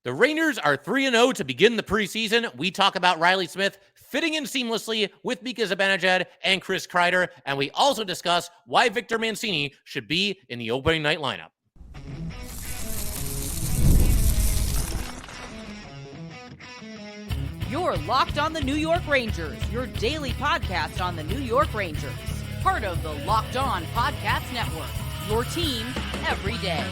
The Rangers are 3-0 to begin the preseason. We talk about Reilly Smith fitting in seamlessly with Mika Zibanejad and Chris Kreider, and we also discuss why Victor Mancini should be in the opening night lineup. You're Locked on the New York Rangers, your daily podcast on the New York Rangers. Part of the Locked On Podcast Network, your team every day.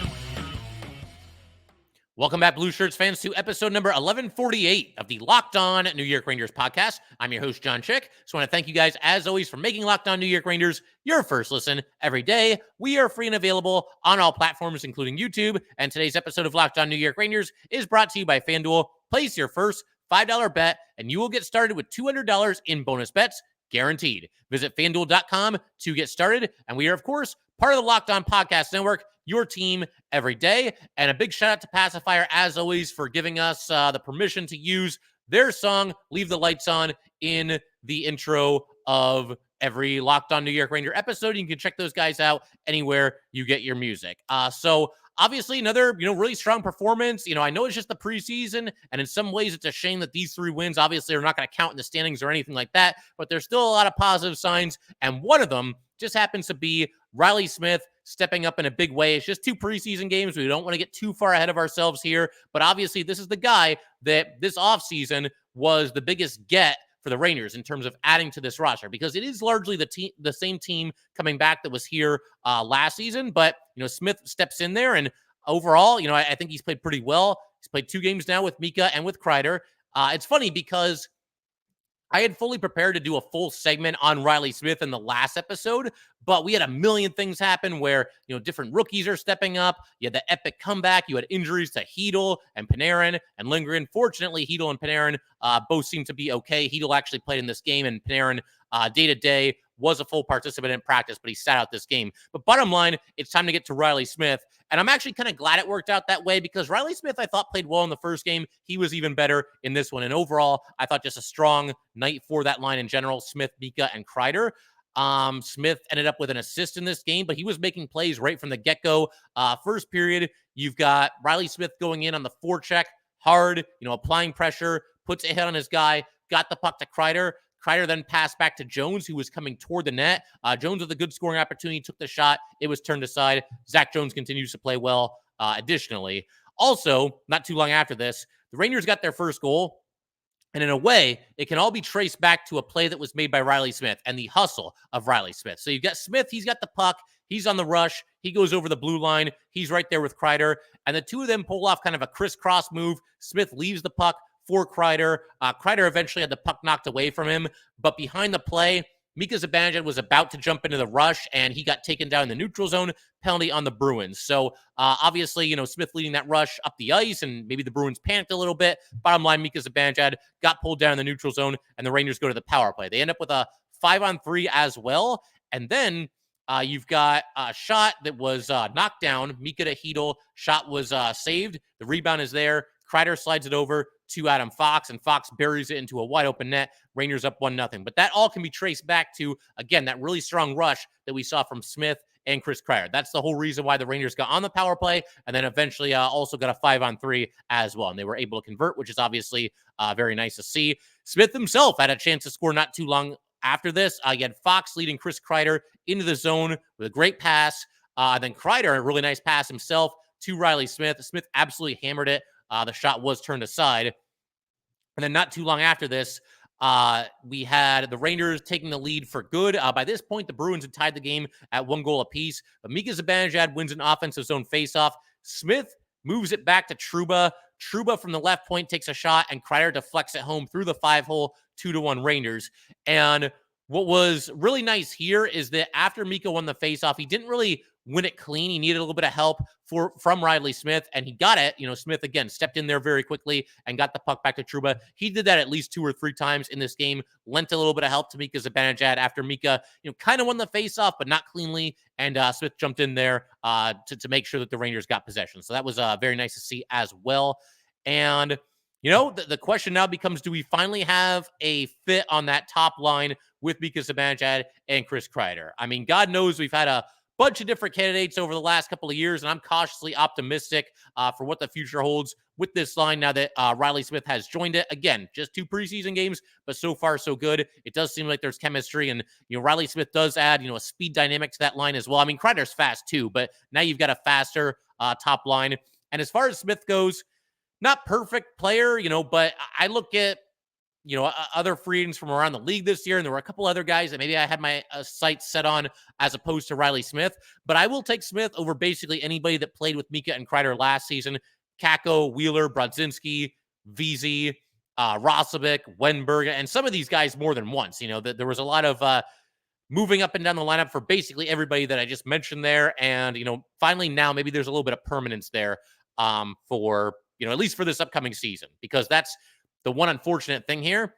Welcome back, Blue Shirts fans, to episode number 1148 of the Locked On New York Rangers podcast. I'm your host, John Chick. So I want to thank you guys, as always, for making Locked On New York Rangers your first listen every day. We are free and available on all platforms, including YouTube. And today's episode of Locked On New York Rangers is brought to you by FanDuel. Place your first $5 bet, and you will get started with $200 in bonus bets, guaranteed. Visit FanDuel.com to get started. And we are, of course, part of the Locked On Podcast Network, your team every day. And a big shout out to Passafire, as always, for giving us the permission to use their song, Leave the Lights On, in the intro of every Locked On New York Ranger episode. You can check those guys out anywhere you get your music. So obviously another, really strong performance. I know it's just the preseason, and in some ways it's a shame that these 3 wins obviously are not going to count in the standings or anything like that, but there's still a lot of positive signs, and one of them just happens to be Reilly Smith stepping up in a big way. It's just 2 preseason games. We don't want to get too far ahead of ourselves here, but obviously this is the guy that this offseason was the biggest get for the Rangers in terms of adding to this roster, because it is largely the same team coming back that was here last season. But, Smith steps in there, and overall, I think he's played pretty well. He's played 2 games now with Mika and with Kreider. It's funny because I had fully prepared to do a full segment on Reilly Smith in the last episode, but we had a million things happen where, different rookies are stepping up. You had the epic comeback. You had injuries to Chytil and Panarin and Lindgren. Fortunately, Chytil and Panarin both seem to be okay. Chytil actually played in this game, and Panarin day-to-day was a full participant in practice, but he sat out this game. But bottom line, it's time to get to Reilly Smith. And I'm actually kind of glad it worked out that way, because Reilly Smith, I thought, played well in the first game. He was even better in this one. And overall, I thought just a strong night for that line in general, Smith, Mika, and Kreider. Smith ended up with an assist in this game, but he was making plays right from the get-go. First period, you've got Reilly Smith going in on the forecheck, hard, applying pressure, puts a hit on his guy, got the puck to Kreider. Kreider then passed back to Jones, who was coming toward the net. Jones with a good scoring opportunity, took the shot. It was turned aside. Zach Jones continues to play well additionally. Also, not too long after this, the Rangers got their first goal. And in a way, it can all be traced back to a play that was made by Reilly Smith and the hustle of Reilly Smith. So you've got Smith, he's got the puck, he's on the rush, he goes over the blue line, he's right there with Kreider, and the two of them pull off kind of a crisscross move. Smith leaves the puck for Kreider. Kreider eventually had the puck knocked away from him, but behind the play, Mika Zibanejad was about to jump into the rush, and he got taken down in the neutral zone, penalty on the Bruins. So obviously, Smith leading that rush up the ice, and maybe the Bruins panicked a little bit. Bottom line, Mika Zibanejad got pulled down in the neutral zone, and the Rangers go to the power play. They end up with a 5-on-3 as well, and then you've got a shot that was knocked down. Mika to Chytil, shot was saved. The rebound is there. Kreider slides it over to Adam Fox, and Fox buries it into a wide-open net. Rangers up 1-0. But that all can be traced back to, again, that really strong rush that we saw from Smith and Chris Kreider. That's the whole reason why the Rangers got on the power play, and then eventually also got a 5-on-3 as well. And they were able to convert, which is obviously very nice to see. Smith himself had a chance to score not too long after this. You had Fox leading Chris Kreider into the zone with a great pass. Then Kreider, a really nice pass himself to Reilly Smith. Smith absolutely hammered it. The shot was turned aside. And then not too long after this, we had the Rangers taking the lead for good. By this point, the Bruins had tied the game at 1 goal apiece. But Mika Zibanejad wins an offensive zone faceoff. Smith moves it back to Trouba. Trouba from the left point takes a shot, and Kreider deflects it home through the 5-hole, 2-1 Rangers. And what was really nice here is that after Mika won the faceoff, he didn't really win it clean. He needed a little bit of help from Reilly Smith, and he got it. Smith, again, stepped in there very quickly and got the puck back to Trouba. He did that at least 2 or 3 times in this game, lent a little bit of help to Mika Zibanejad after Mika, kind of won the faceoff, but not cleanly, and Smith jumped in there to make sure that the Rangers got possession. So that was very nice to see as well. And the question now becomes, do we finally have a fit on that top line with Mika Zibanejad and Chris Kreider? I mean, God knows we've had a bunch of different candidates over the last couple of years, and I'm cautiously optimistic for what the future holds with this line now that Reilly Smith has joined it. Again, just 2 preseason games, but so far so good. It does seem like there's chemistry, and Reilly Smith does add a speed dynamic to that line as well. I mean, Kreider's fast too, but now you've got a faster top line. And as far as Smith goes, not perfect player, but I look at other free agents from around the league this year, and there were a couple other guys that maybe I had my sights set on as opposed to Reilly Smith. But I will take Smith over basically anybody that played with Mika and Kreider last season. Kakko, Wheeler, Brodzinski, VZ, Roslovic, Wenberg, and some of these guys more than once. There was a lot of moving up and down the lineup for basically everybody that I just mentioned there. And, finally now maybe there's a little bit of permanence there for, at least for this upcoming season, because that's the one unfortunate thing here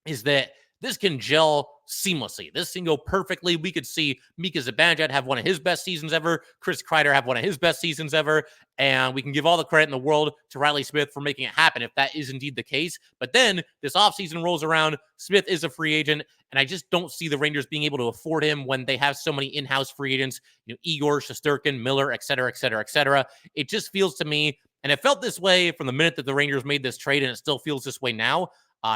is that this can gel seamlessly. This can go perfectly. We could see Mika Zibanejad have one of his best seasons ever, Chris Kreider have one of his best seasons ever, and we can give all the credit in the world to Reilly Smith for making it happen if that is indeed the case. But then this offseason rolls around, Smith is a free agent, and I just don't see the Rangers being able to afford him when they have so many in-house free agents, Igor, Shesterkin, Miller, et cetera, et cetera, et cetera. It just feels to me, and it felt this way from the minute that the Rangers made this trade, and it still feels this way now.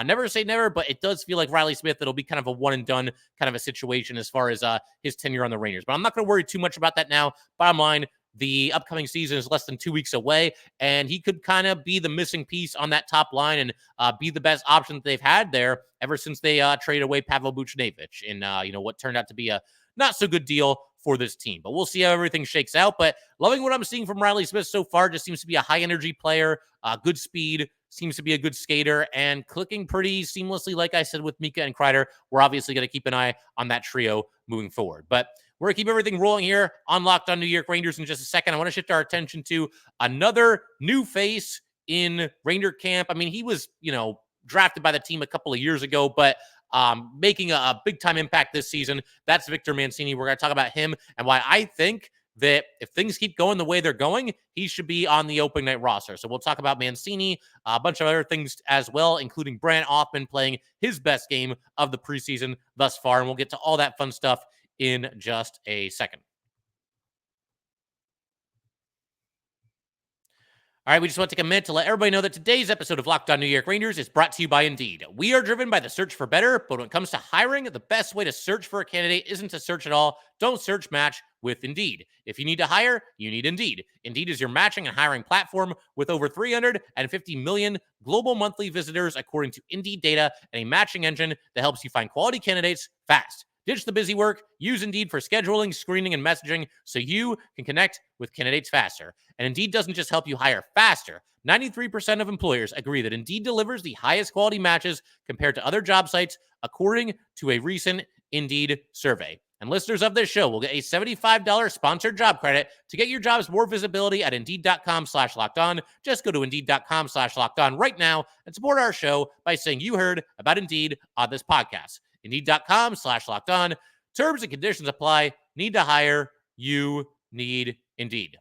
Never say never, but it does feel like Reilly Smith, it'll be kind of a one and done kind of a situation as far as his tenure on the Rangers. But I'm not going to worry too much about that now. Bottom line, the upcoming season is less than 2 weeks away, and he could kind of be the missing piece on that top line and be the best option that they've had there ever since they traded away Pavel Buchnevich in what turned out to be a not so good deal for this team. But we'll see how everything shakes out. But loving what I'm seeing from Reilly Smith so far. Just seems to be a high energy player, good speed, seems to be a good skater, and clicking pretty seamlessly. Like I said, with Mika and Kreider, we're obviously going to keep an eye on that trio moving forward. But we're going to keep everything rolling here on Locked On New York Rangers in just a second. I want to shift our attention to another new face in Ranger camp. I mean, he was, drafted by the team a couple of years ago, but making a big-time impact this season. That's Victor Mancini. We're going to talk about him and why I think that if things keep going the way they're going, he should be on the opening night roster. So we'll talk about Mancini, a bunch of other things as well, including Brennan Othmann playing his best game of the preseason thus far. And we'll get to all that fun stuff in just a second. All right, we just want to take a minute to let everybody know that today's episode of Locked On New York Rangers is brought to you by Indeed. We are driven by the search for better, but when it comes to hiring, the best way to search for a candidate isn't to search at all. Don't search, match with Indeed. If you need to hire, you need Indeed. Indeed is your matching and hiring platform with over 350 million global monthly visitors, according to Indeed data, and a matching engine that helps you find quality candidates fast. Ditch the busy work. Use Indeed for scheduling, screening, and messaging so you can connect with candidates faster. And Indeed doesn't just help you hire faster. 93% of employers agree that Indeed delivers the highest quality matches compared to other job sites, according to a recent Indeed survey. And listeners of this show will get a $75 sponsored job credit to get your jobs more visibility at Indeed.com/lockedon. Just go to Indeed.com/lockedon right now and support our show by saying you heard about Indeed on this podcast. Indeed.com/lockedon. Terms and conditions apply. Need to hire? You need Indeed.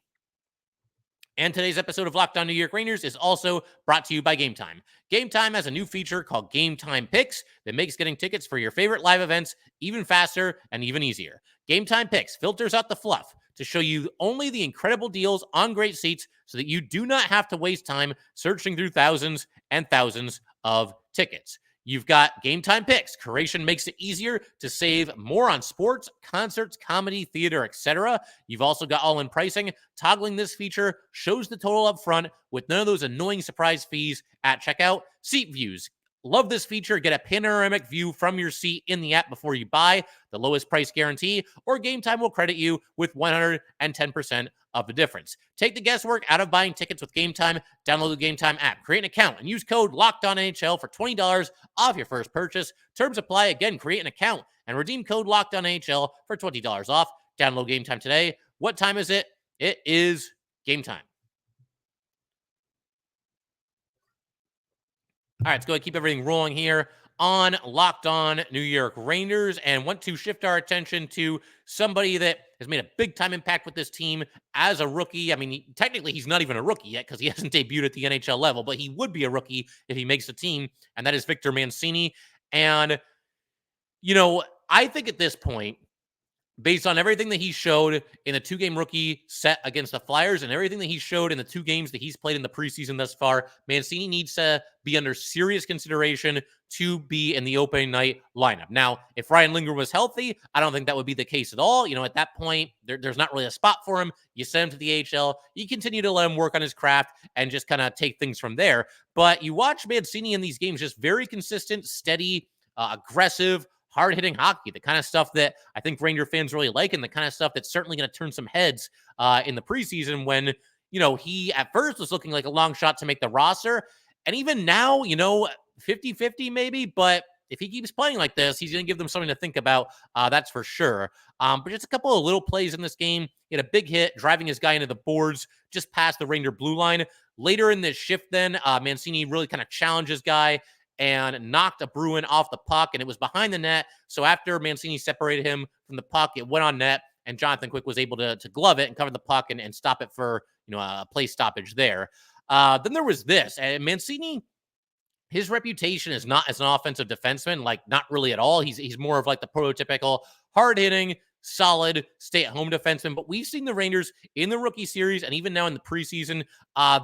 And today's episode of Locked On New York Rangers is also brought to you by Gametime. Gametime has a new feature called Gametime Picks that makes getting tickets for your favorite live events even faster and even easier. Gametime Picks filters out the fluff to show you only the incredible deals on great seats so that you do not have to waste time searching through thousands and thousands of tickets. You've got Gametime Picks. Curation makes it easier to save more on sports, concerts, comedy, theater, etc. You've also got all-in pricing. Toggling this feature shows the total up front with none of those annoying surprise fees at checkout. Seat views. Love this feature. Get a panoramic view from your seat in the app before you buy. The lowest price guarantee, or Gametime will credit you with 110% of the difference. Take the guesswork out of buying tickets with Gametime. Download the Gametime app, create an account, and use code LOCKEDONNHL for $20 off your first purchase. Terms apply. Again, create an account and redeem code LOCKEDONNHL for $20 off. Download Gametime today. What time is it? It is Gametime. All right, let's go ahead and keep everything rolling here on Locked On New York Rangers, and want to shift our attention to somebody that has made a big-time impact with this team as a rookie. I mean, technically, he's not even a rookie yet because he hasn't debuted at the NHL level, but he would be a rookie if he makes the team, and that is Victor Mancini. And, I think at this point, based on everything that he showed in the 2-game rookie set against the Flyers and everything that he showed in the 2 games that he's played in the preseason thus far, Mancini needs to be under serious consideration to be in the opening night lineup. Now, if Ryan Lindgren was healthy, I don't think that would be the case at all. At that point, there's not really a spot for him. You send him to the AHL. You continue to let him work on his craft and just kind of take things from there. But you watch Mancini in these games, just very consistent, steady, aggressive, hard-hitting hockey, the kind of stuff that I think Ranger fans really like, and the kind of stuff that's certainly going to turn some heads in the preseason when, he at first was looking like a long shot to make the roster. And even now, 50-50 maybe, but if he keeps playing like this, he's going to give them something to think about. That's for sure. But just a couple of little plays in this game. He had a big hit, driving his guy into the boards just past the Ranger blue line. Later in this shift then, Mancini really kind of challenged his guy and knocked a Bruin off the puck, and it was behind the net. So after Mancini separated him from the puck, it went on net, and Jonathan Quick was able to glove it and cover the puck and stop it for a play stoppage there. Then there was this, and Mancini, his reputation is not as an offensive defenseman, like not really at all. He's more of like the prototypical hard-hitting, solid, stay-at-home defenseman. But we've seen the Rangers in the rookie series and even now in the preseason,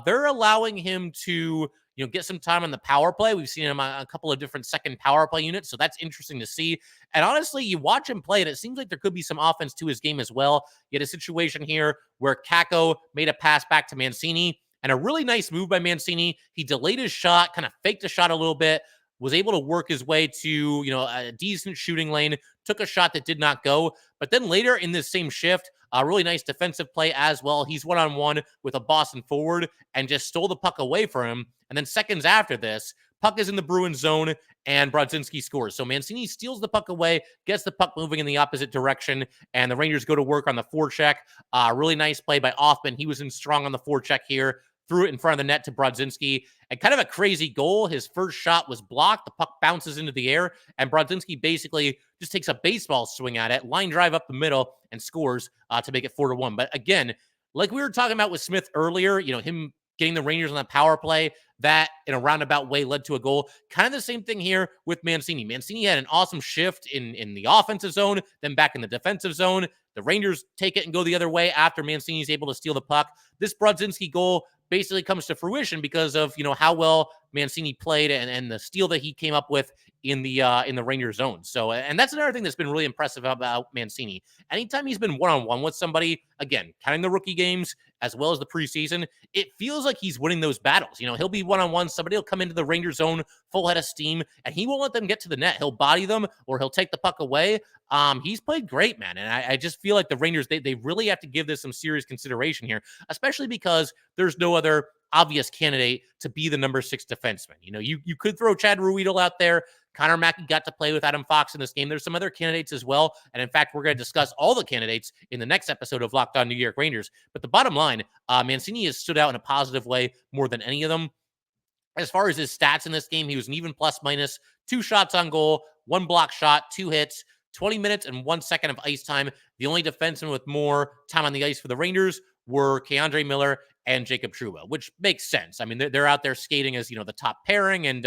they're allowing him to get some time on the power play. We've seen him on a couple of different second power play units, so that's interesting to see. And honestly, you watch him play, and it seems like there could be some offense to his game as well. You had a situation here where Kakko made a pass back to Mancini, and a really nice move by Mancini. He delayed his shot, kind of faked the shot a little bit, was able to work his way to a decent shooting lane, took a shot that did not go. But then later in this same shift, a really nice defensive play as well. He's one-on-one with a Boston forward and just stole the puck away from him. And then seconds after this, puck is in the Bruins zone, and Brodzinski scores. So Mancini steals the puck away, gets the puck moving in the opposite direction, and the Rangers go to work on the forecheck. Really nice play by Othmann. He was in strong on the forecheck here. Threw it in front of the net to Brodzinski, and kind of a crazy goal. His first shot was blocked. The puck bounces into the air, and Brodzinski basically just takes a baseball swing at it, line drive up the middle, and scores to make it 4-1. But again, like we were talking about with Smith earlier, him getting the Rangers on the power play, that in a roundabout way led to a goal. Kind of the same thing here with Mancini. Mancini had an awesome shift in the offensive zone, then back in the defensive zone. The Rangers take it and go the other way after Mancini's able to steal the puck. This Brodzinski goal basically comes to fruition because of how well Mancini played and the steal that he came up with in the Rangers zone. So, and that's another thing that's been really impressive about Mancini. Anytime he's been one-on-one with somebody, again, counting the rookie games as well as the preseason, it feels like he's winning those battles. He'll be one-on-one. Somebody will come into the Rangers zone full head of steam, and he won't let them get to the net. He'll body them or he'll take the puck away. He's played great, man. And I just feel like the Rangers, they really have to give this some serious consideration here, especially because there's no other obvious candidate to be the number 6 defenseman. You could throw Chad Ruedel out there. Connor Mackey got to play with Adam Fox in this game. There's some other candidates as well. And in fact, we're going to discuss all the candidates in the next episode of Locked On New York Rangers. But the bottom line, Mancini has stood out in a positive way more than any of them. As far as his stats in this game, he was an even plus-minus, 2 shots on goal, 1 block shot, 2 hits, 20 minutes and 1 second of ice time. The only defensemen with more time on the ice for the Rangers were Keandre Miller and Jacob Trouba, which makes sense. I mean, they're out there skating as, the top pairing, and,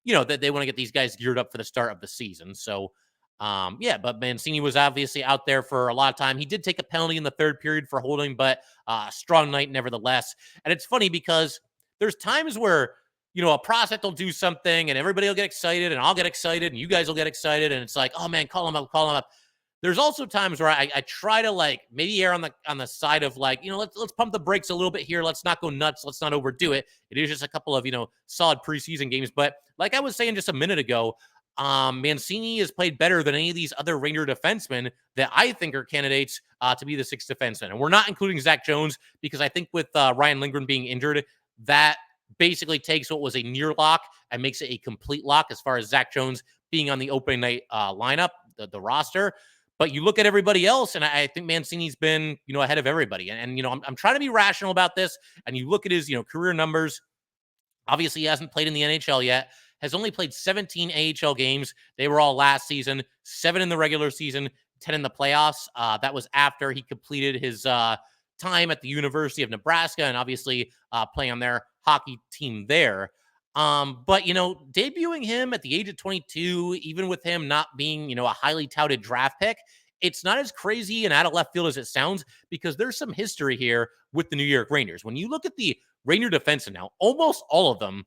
that they want to get these guys geared up for the start of the season. So, but Mancini was obviously out there for a lot of time. He did take a penalty in the third period for holding, but strong night nevertheless. And it's funny because there's times where, a prospect will do something and everybody will get excited and I'll get excited and you guys will get excited. And it's like, oh man, call him up. There's also times where I try to maybe err on the side of let's pump the brakes a little bit here. Let's not go nuts. Let's not overdo it. It is just a couple of, solid preseason games. But like I was saying just a minute ago, Mancini has played better than any of these other Ranger defensemen that I think are candidates to be the 6th defenseman. And we're not including Zach Jones because I think with Ryan Lindgren being injured, that basically takes what was a near lock and makes it a complete lock as far as Zach Jones being on the opening night lineup, the roster. But you look at everybody else, and I think Mancini's been, ahead of everybody. And I'm trying to be rational about this. And you look at his, career numbers. Obviously, he hasn't played in the NHL yet. Has only played 17 AHL games. They were all last season. 7 in the regular season, 10 in the playoffs. That was after he completed his time at the University of Nebraska and obviously playing on their hockey team there. But, debuting him at the age of 22, even with him not being, a highly touted draft pick, it's not as crazy and out of left field as it sounds, because there's some history here with the New York Rangers. When you look at the Ranger defensemen now, almost all of them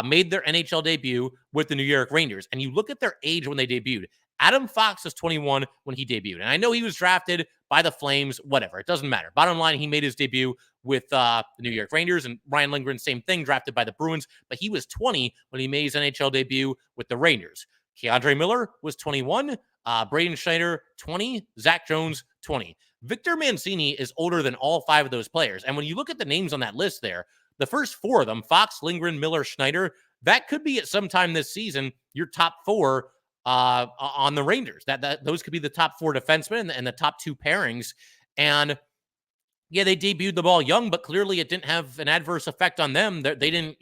made their NHL debut with the New York Rangers. And you look at their age when they debuted. Adam Fox was 21 when he debuted. And I know he was drafted by the Flames, whatever. It doesn't matter. Bottom line, he made his debut with the New York Rangers, and Ryan Lindgren, same thing, drafted by the Bruins. But he was 20 when he made his NHL debut with the Rangers. Keandre Miller was 21. Braden Schneider, 20. Zach Jones, 20. Victor Mancini is older than all 5 of those players. And when you look at the names on that list there, the first 4 of them, Fox, Lindgren, Miller, Schneider, that could be at some time this season your top 4 on the Rangers. Those could be the top 4 defensemen and the top 2 pairings. And yeah, they debuted the ball young, but clearly it didn't have an adverse effect on them. They didn't,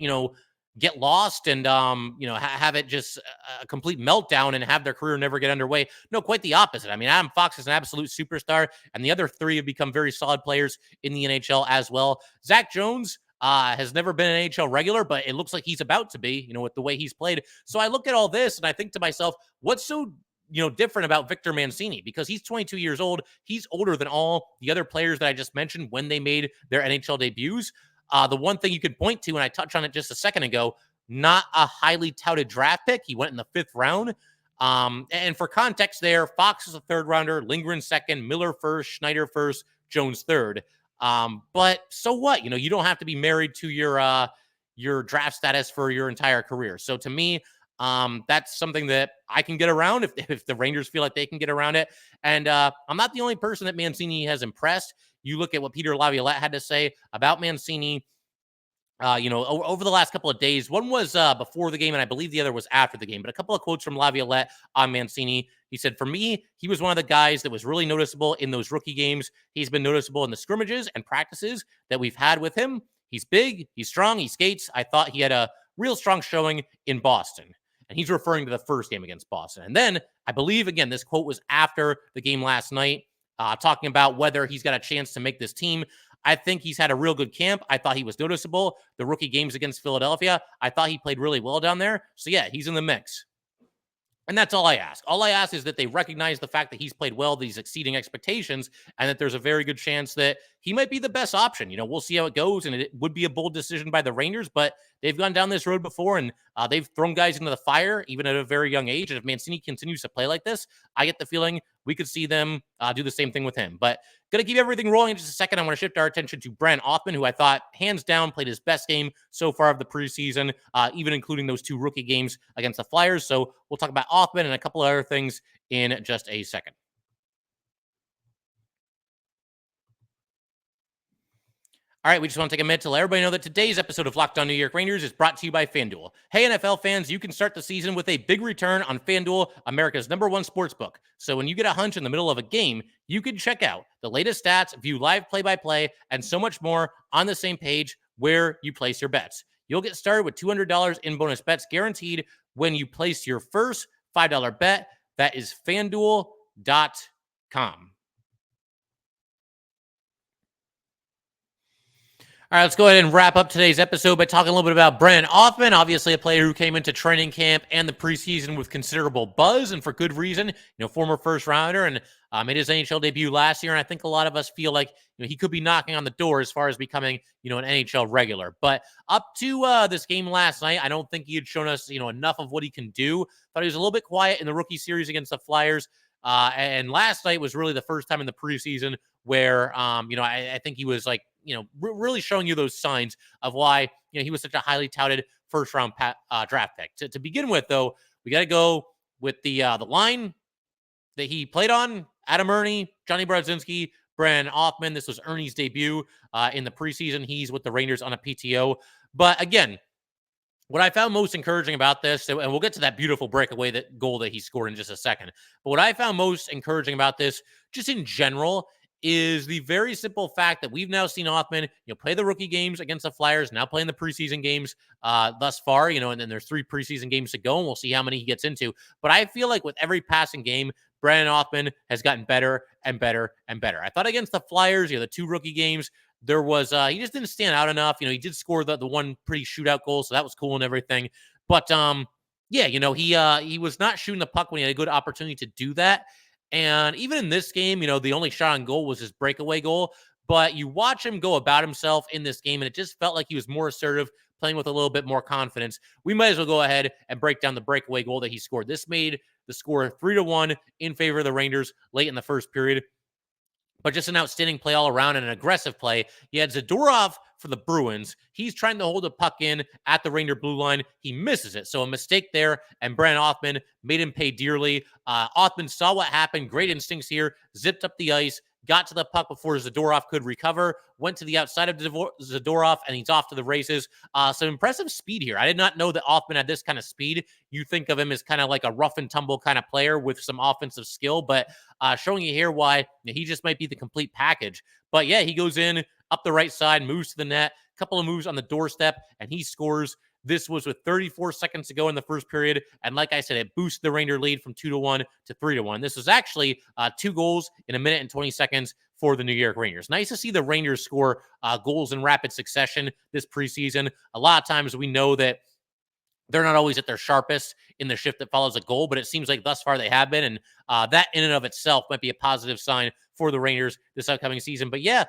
get lost and, have it just a complete meltdown and have their career never get underway. No, quite the opposite. I mean, Adam Fox is an absolute superstar, and the other 3 have become very solid players in the NHL as well. Zach Jones has never been an NHL regular, but it looks like he's about to be, with the way he's played. So I look at all this and I think to myself, what's so different about Victor Mancini? Because he's 22 years old. He's older than all the other players that I just mentioned when they made their NHL debuts. The one thing you could point to, and I touched on it just a second ago, not a highly touted draft pick. He went in the 5th round. And for context there, Fox is a 3rd rounder, Lindgren 2nd, Miller 1st, Schneider 1st, Jones 3rd. But so what? You don't have to be married to your draft status for your entire career. So to me, that's something that I can get around if the Rangers feel like they can get around it. And I'm not the only person that Mancini has impressed. You look at what Peter Laviolette had to say about Mancini, over the last couple of days. One was before the game, and I believe the other was after the game. But a couple of quotes from Laviolette on Mancini. He said, "For me, he was one of the guys that was really noticeable in those rookie games. He's been noticeable in the scrimmages and practices that we've had with him. He's big, he's strong, he skates. I thought he had a real strong showing in Boston." And he's referring to the first game against Boston. And then I believe, again, this quote was after the game last night, talking about whether he's got a chance to make this team. I think he's had a real good camp. I thought he was noticeable. The rookie games against Philadelphia, I thought he played really well down there. So yeah, he's in the mix. And that's all I ask. All I ask is that they recognize the fact that he's played well, that he's exceeding expectations, and that there's a very good chance that he might be the best option. We'll see how it goes, and it would be a bold decision by the Rangers, but they've gone down this road before, and they've thrown guys into the fire, even at a very young age. And if Mancini continues to play like this, I get the feeling we could see them do the same thing with him. But going to keep everything rolling in just a second. I want to shift our attention to Brennan Othmann, who I thought, hands down, played his best game so far of the preseason, even including those 2 rookie games against the Flyers. So we'll talk about Othmann and a couple of other things in just a second. All right, we just want to take a minute to let everybody know that today's episode of Locked On New York Rangers is brought to you by FanDuel. Hey, NFL fans, you can start the season with a big return on FanDuel, America's #1 sportsbook. So when you get a hunch in the middle of a game, you can check out the latest stats, view live play-by-play, and so much more on the same page where you place your bets. You'll get started with $200 in bonus bets guaranteed when you place your first $5 bet. That is FanDuel.com. All right, let's go ahead and wrap up today's episode by talking a little bit about Brennan Othmann, obviously a player who came into training camp and the preseason with considerable buzz, and for good reason. Former first rounder, and made his NHL debut last year. And I think a lot of us feel like he could be knocking on the door as far as becoming an NHL regular. But up to this game last night, I don't think he had shown us enough of what he can do. Thought he was a little bit quiet in the rookie series against the Flyers. And last night was really the first time in the preseason where, I think he was really showing you those signs of why, he was such a highly touted first round draft pick. To begin with, though, we got to go with the line that he played on: Adam Ernie, Johnny Brodzinski, Brennan Othmann. This was Ernie's debut in the preseason. He's with the Rangers on a PTO. But again, what I found most encouraging about this, and we'll get to that beautiful breakaway goal that he scored in just a second, but what I found most encouraging about this, just in general, is the very simple fact that we've now seen Othmann, play the rookie games against the Flyers, now playing the preseason games thus far, and then there's 3 preseason games to go, and we'll see how many he gets into. But I feel like with every passing game, Brennan Othmann has gotten better and better and better. I thought against the Flyers, the 2 rookie games, there was, he just didn't stand out enough. He did score the one pretty shootout goal, so that was cool and everything. But, he was not shooting the puck when he had a good opportunity to do that. And even in this game, the only shot on goal was his breakaway goal. But you watch him go about himself in this game, and it just felt like he was more assertive, playing with a little bit more confidence. We might as well go ahead and break down the breakaway goal that he scored. This made the score 3-1 in favor of the Rangers late in the first period. But just an outstanding play all around and an aggressive play. He had Zadorov for the Bruins. He's trying to hold the puck in at the Ranger blue line. He misses it. So a mistake there, and Brennan Othmann made him pay dearly. Othmann saw what happened. Great instincts here. Zipped up the ice, got to the puck before Zadorov could recover, went to the outside of Zadorov, and he's off to the races. Some impressive speed here. I did not know that Othmann had this kind of speed. You think of him as kind of like a rough and tumble kind of player with some offensive skill, but showing you here why he just might be the complete package. But yeah, he goes in up the right side, moves to the net, a couple of moves on the doorstep, and he scores. This was with 34 seconds to go in the first period. And like I said, it boosted the Ranger lead from 2-1 to 3-1. This was actually 2 goals in a minute and 20 seconds for the New York Rangers. Nice to see the Rangers score goals in rapid succession this preseason. A lot of times we know that they're not always at their sharpest in the shift that follows a goal, but it seems like thus far they have been. And that in and of itself might be a positive sign for the Rangers this upcoming season. But yeah,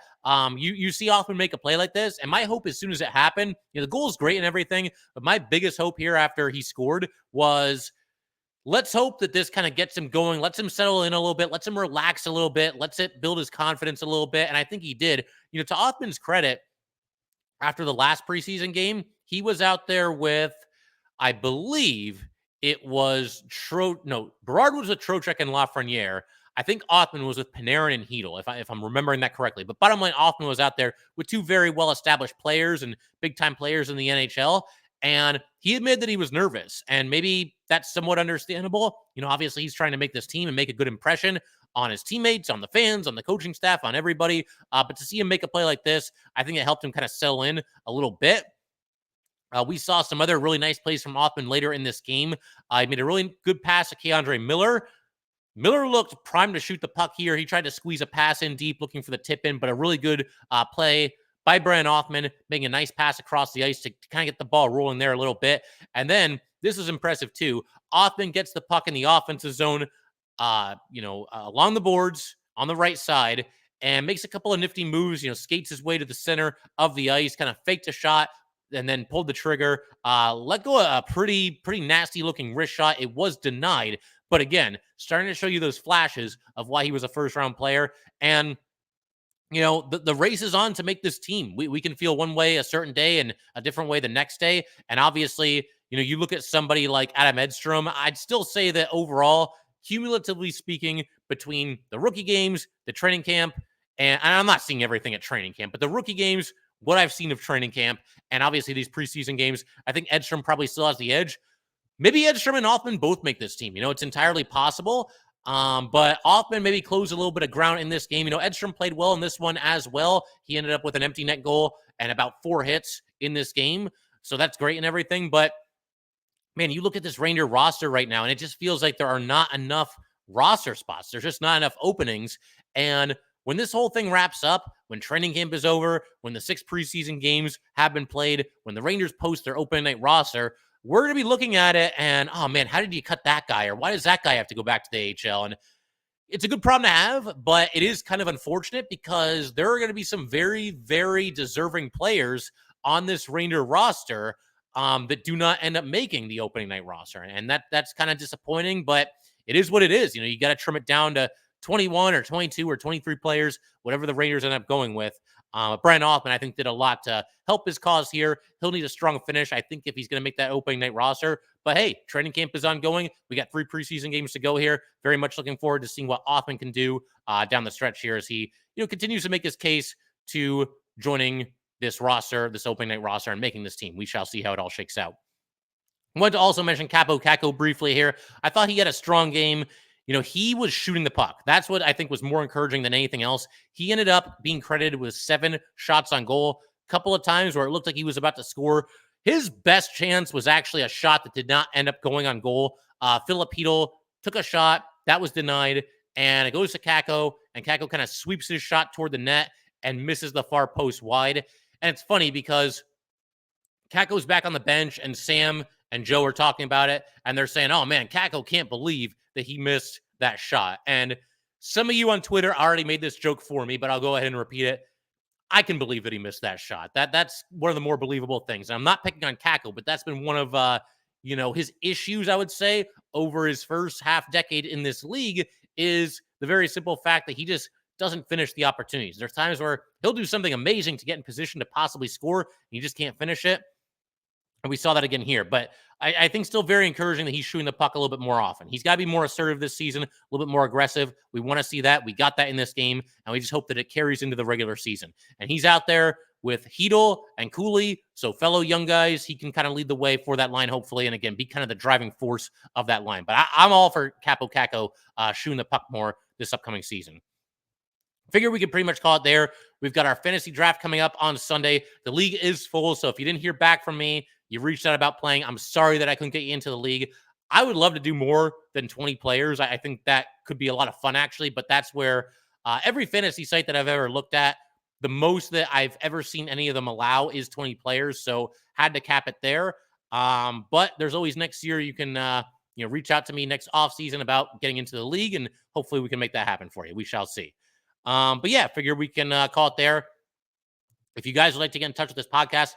you see Othmann make a play like this. And my hope as soon as it happened, the goal is great and everything. But my biggest hope here after he scored was, let's hope that this kind of gets him going, lets him settle in a little bit, lets him relax a little bit, lets it build his confidence a little bit. And I think he did. To Othmann's credit, after the last preseason game, he was out there with, I believe it was Berard was with Trocheck and Lafreniere. I think Othmann was with Panarin and Hedl, if I'm remembering that correctly. But bottom line, Othmann was out there with 2 very well-established players and big-time players in the NHL. And he admitted that he was nervous. And maybe that's somewhat understandable. Obviously, he's trying to make this team and make a good impression on his teammates, on the fans, on the coaching staff, on everybody. But to see him make a play like this, I think it helped him kind of settle in a little bit. We saw some other really nice plays from Othmann later in this game. He made a really good pass to K'Andre Miller. Miller looked primed to shoot the puck here. He tried to squeeze a pass in deep, looking for the tip in, but a really good play by Brennan Othmann, making a nice pass across the ice to kind of get the ball rolling there a little bit. And then this is impressive too. Othmann gets the puck in the offensive zone, along the boards on the right side, and makes a couple of nifty moves. Skates his way to the center of the ice, kind of faked a shot, and then pulled the trigger, let go of a pretty nasty looking wrist shot. It was denied, but again, starting to show you those flashes of why he was a first round player. And the race is on to make this team. We can feel one way a certain day and a different way the next day. And obviously, you look at somebody like Adam Edstrom, I'd still say that overall, cumulatively speaking, between the rookie games, the training camp, and I'm not seeing everything at training camp, but the rookie games, what I've seen of training camp, and obviously these preseason games, I think Edstrom probably still has the edge. Maybe Edstrom and Othmann both make this team. It's entirely possible. But Othmann maybe closed a little bit of ground in this game. Edstrom played well in this one as well. He ended up with an empty net goal and about 4 hits in this game. So that's great and everything. But man, you look at this Ranger roster right now, and it just feels like there are not enough roster spots. There's just not enough openings. And when this whole thing wraps up, when training camp is over, when the 6 preseason games have been played, when the Rangers post their opening night roster, we're going to be looking at it and, oh man, how did you cut that guy? Or why does that guy have to go back to the AHL? And it's a good problem to have, but it is kind of unfortunate because there are going to be some very, very deserving players on this Ranger roster that do not end up making the opening night roster. And that's kind of disappointing, but it is what it is. You got to trim it down to 21 or 22 or 23 players, whatever the Rangers end up going with. Brennan Othmann, I think, did a lot to help his cause here. He'll need a strong finish, I think, if he's going to make that opening night roster. But hey, training camp is ongoing. We got 3 preseason games to go here. Very much looking forward to seeing what Othmann can do down the stretch here as he continues to make his case to joining this roster, this opening night roster, and making this team. We shall see how it all shakes out. I wanted to also mention Kaapo Kakko briefly here. I thought he had a strong game. He was shooting the puck. That's what I think was more encouraging than anything else. He ended up being credited with 7 shots on goal. A couple of times where it looked like he was about to score. His best chance was actually a shot that did not end up going on goal. Philip Hedl took a shot. That was denied. And it goes to Kakko. And Kakko kind of sweeps his shot toward the net and misses the far post wide. And it's funny because Kakko's back on the bench and Sam and Joe are talking about it. And they're saying, oh man, Kakko can't believe that he missed that shot. And Some of you on Twitter already made this joke for me, but I'll go ahead and repeat it. I can believe that he missed that shot. That's one of the more believable things. And I'm not picking on Kako, but that's been one of his issues, I would say, over his first half decade in this league is the very simple fact that he just doesn't finish the opportunities. There's times where he'll do something amazing to get in position to possibly score, and he just can't finish it. And we saw that again here. But I think still very encouraging that he's shooting the puck a little bit more often. He's got to be more assertive this season, a little bit more aggressive. We want to see that. We got that in this game, and we just hope that it carries into the regular season. And he's out there with Hedl and Cooley, so fellow young guys. He can kind of lead the way for that line, hopefully, and again, be kind of the driving force of that line. But I'm all for Kaapo Kakko shooting the puck more this upcoming season. Figure we could pretty much call it there. We've got our fantasy draft coming up on Sunday. The league is full, so if you didn't hear back from me, you reached out about playing, I'm sorry that I couldn't get you into the league. I would love to do more than 20 players. I think that could be a lot of fun, actually, but that's where every fantasy site that I've ever looked at, the most that I've ever seen any of them allow is 20 players, so had to cap it there. But there's always next year. You can reach out to me next offseason about getting into the league, and hopefully we can make that happen for you. We shall see. But yeah, figure we can call it there. If you guys would like to get in touch with this podcast,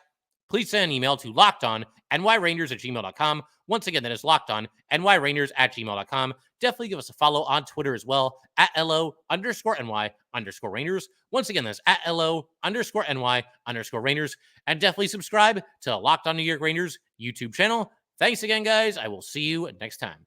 please send an email to lockedonnyrangers@gmail.com. Once again, that is lockedonnyrangers@gmail.com. Definitely give us a follow on Twitter as well, @LO_NY_Rangers. Once again, that's @LO_NY_Rangers. And definitely subscribe to Locked On New York Rangers YouTube channel. Thanks again, guys. I will see you next time.